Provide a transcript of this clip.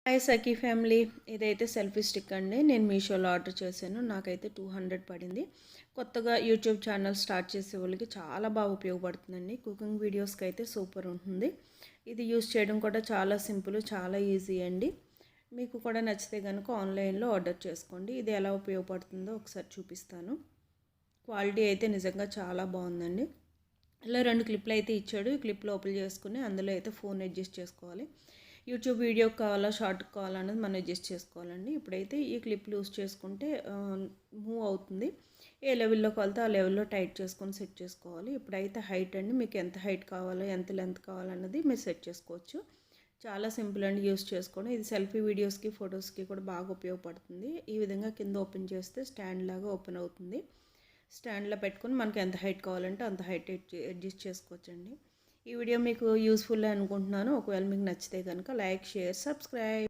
Hi సఖీ family. ఇదైతే selfie stick అండి. నేను మీషోలో ఆర్డర్ చేశాను. నాకైతే 200 పడింది. కొత్తగా యూట్యూబ్ ఛానల్ స్టార్ట్ చేసే వాళ్ళకి చాలా బాగా ఉపయోగపడుతుందండి. కుకింగ్ వీడియోస్కి అయితే సూపర్ ఉంటుంది. ఇది యూస్ చేయడం కూడా చాలా సింపుల్, చాలా ఈజీ అండి. మీకు కూడా నచ్చితే కనుక ఆన్లైన్లో ఆర్డర్ చేసుకోండి. ఇది ఎలా ఉపయోగపడుతుందో ఒకసారి చూపిస్తాను. క్వాలిటీ అయితే నిజంగా చాలా బాగుందండి. ఇలా 2 క్లిప్లు అయితే ఇచ్చాడు. ఈ క్లిప్లు ఓపెన్ చేసుకుని అందులో అయితే ఫోన్ అడ్జస్ట్ చేసుకోవాలి. యూట్యూబ్ వీడియోకి కావాలా, షార్ట్కి కావాలా అనేది మనం అడ్జస్ట్ చేసుకోవాలండి. ఇప్పుడైతే ఈ క్లిప్లు యూస్ చేసుకుంటే మూవ్ అవుతుంది. ఏ లెవెల్లో కావాలితే ఆ లెవెల్లో టైట్ చేసుకొని సెట్ చేసుకోవాలి. ఇప్పుడైతే హైట్ అండి, మీకు ఎంత హైట్ కావాలో ఎంత లెంత్ కావాలన్నది మీరు సెట్ చేసుకోవచ్చు. చాలా సింపుల్ అండి యూస్ చేసుకోండి. ఇది సెల్ఫీ వీడియోస్కి, ఫొటోస్కి కూడా బాగా ఉపయోగపడుతుంది. ఈ విధంగా కింద ఓపెన్ చేస్తే స్టాండ్ లాగా ఓపెన్ అవుతుంది. స్టాండ్లో పెట్టుకొని మనకి ఎంత హైట్ కావాలంటే అంత హైట్ అడ్జస్ట్ చేసుకోవచ్చండి. ఈ వీడియో మీకు యూస్ఫుల్ అనుకుంటున్నాను. ఒకవేళ మీకు నచ్చితే కనుక లైక్, షేర్, సబ్స్క్రైబ్.